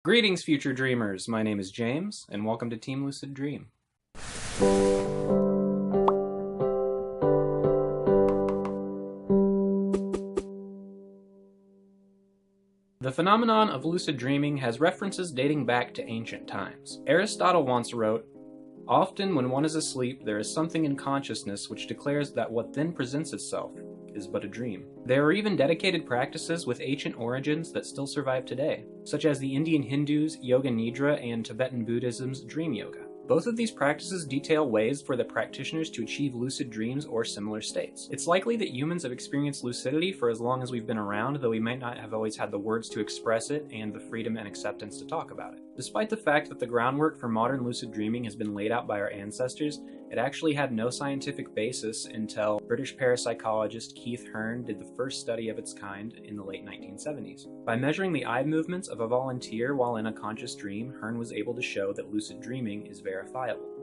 Greetings, future dreamers! My name is James, and welcome to Team Lucid Dream. The phenomenon of lucid dreaming has references dating back to ancient times. Aristotle once wrote, "Often when one is asleep, there is something in consciousness which declares that what then presents itself is but a dream." There are even dedicated practices with ancient origins that still survive today, such as the Indian Hindus' Yoga Nidra and Tibetan Buddhism's Dream Yoga. Both of these practices detail ways for the practitioners to achieve lucid dreams or similar states. It's likely that humans have experienced lucidity for as long as we've been around, though we might not have always had the words to express it and the freedom and acceptance to talk about it. Despite the fact that the groundwork for modern lucid dreaming has been laid out by our ancestors, it actually had no scientific basis until British parapsychologist Keith Hearne did the first study of its kind in the late 1970s. By measuring the eye movements of a volunteer while in a conscious dream, Hearne was able to show that lucid dreaming is verifiable.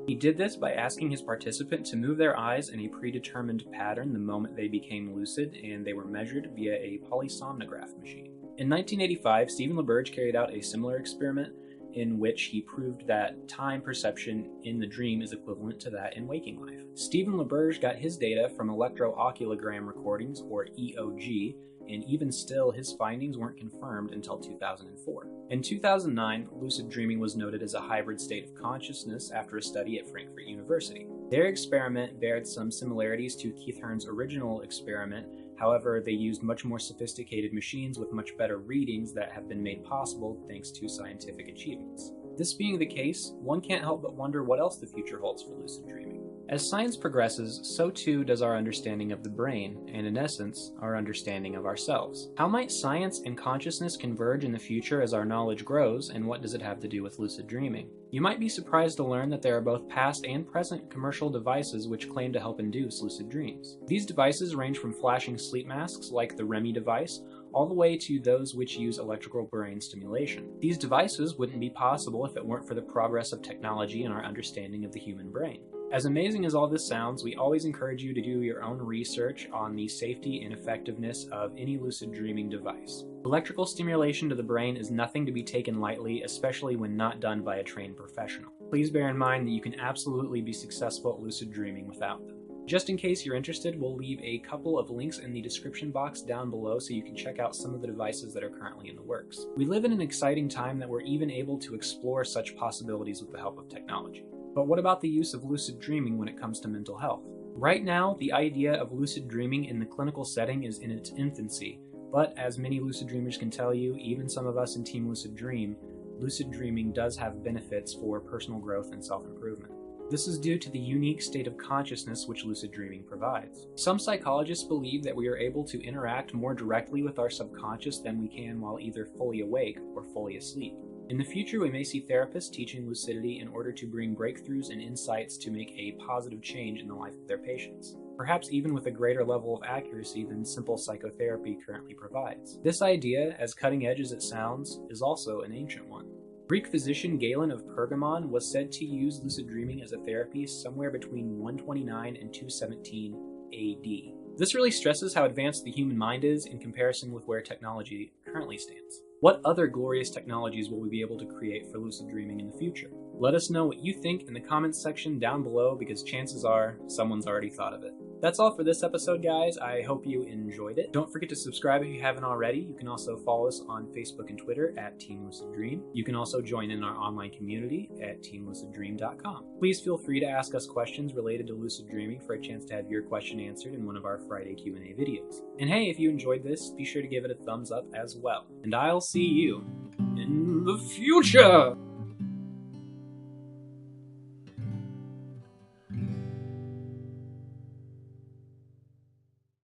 He did this by asking his participant to move their eyes in a predetermined pattern the moment they became lucid, and they were measured via a polysomnograph machine. In 1985, Stephen LaBerge carried out a similar experiment in which he proved that time perception in the dream is equivalent to that in waking life. Stephen LaBerge got his data from electrooculogram recordings, or EOG, and even still, his findings weren't confirmed until 2004. In 2009, lucid dreaming was noted as a hybrid state of consciousness after a study at Frankfurt University. Their experiment bared some similarities to Keith Hearne's original experiment. However, they used much more sophisticated machines with much better readings that have been made possible thanks to scientific achievements. This being the case, one can't help but wonder what else the future holds for lucid dreaming. As science progresses, so too does our understanding of the brain, and in essence, our understanding of ourselves. How might science and consciousness converge in the future as our knowledge grows, and what does it have to do with lucid dreaming? You might be surprised to learn that there are both past and present commercial devices which claim to help induce lucid dreams. These devices range from flashing sleep masks like the REMI device, all the way to those which use electrical brain stimulation. These devices wouldn't be possible if it weren't for the progress of technology and our understanding of the human brain. As amazing as all this sounds, we always encourage you to do your own research on the safety and effectiveness of any lucid dreaming device. Electrical stimulation to the brain is nothing to be taken lightly, especially when not done by a trained professional. Please bear in mind that you can absolutely be successful at lucid dreaming without them. Just in case you're interested, we'll leave a couple of links in the description box down below so you can check out some of the devices that are currently in the works. We live in an exciting time that we're even able to explore such possibilities with the help of technology. But what about the use of lucid dreaming when it comes to mental health? Right now, the idea of lucid dreaming in the clinical setting is in its infancy, but as many lucid dreamers can tell you, even some of us in Team Lucid Dream, lucid dreaming does have benefits for personal growth and self-improvement. This is due to the unique state of consciousness which lucid dreaming provides. Some psychologists believe that we are able to interact more directly with our subconscious than we can while either fully awake or fully asleep. In the future, we may see therapists teaching lucidity in order to bring breakthroughs and insights to make a positive change in the life of their patients, perhaps even with a greater level of accuracy than simple psychotherapy currently provides. This idea, as cutting edge as it sounds, is also an ancient one. Greek physician Galen of Pergamon was said to use lucid dreaming as a therapy somewhere between 129 and 217 AD. This really stresses how advanced the human mind is in comparison with where technology currently stands. What other glorious technologies will we be able to create for lucid dreaming in the future? Let us know what you think in the comments section down below, because chances are someone's already thought of it. That's all for this episode, guys. I hope you enjoyed it. Don't forget to subscribe if you haven't already. You can also follow us on Facebook and Twitter at Team Lucid Dream. You can also join in our online community at teamluciddream.com. Please feel free to ask us questions related to lucid dreaming for a chance to have your question answered in one of our Friday Q&A videos. And hey, if you enjoyed this, be sure to give it a thumbs up as well. And I'll see you in the future!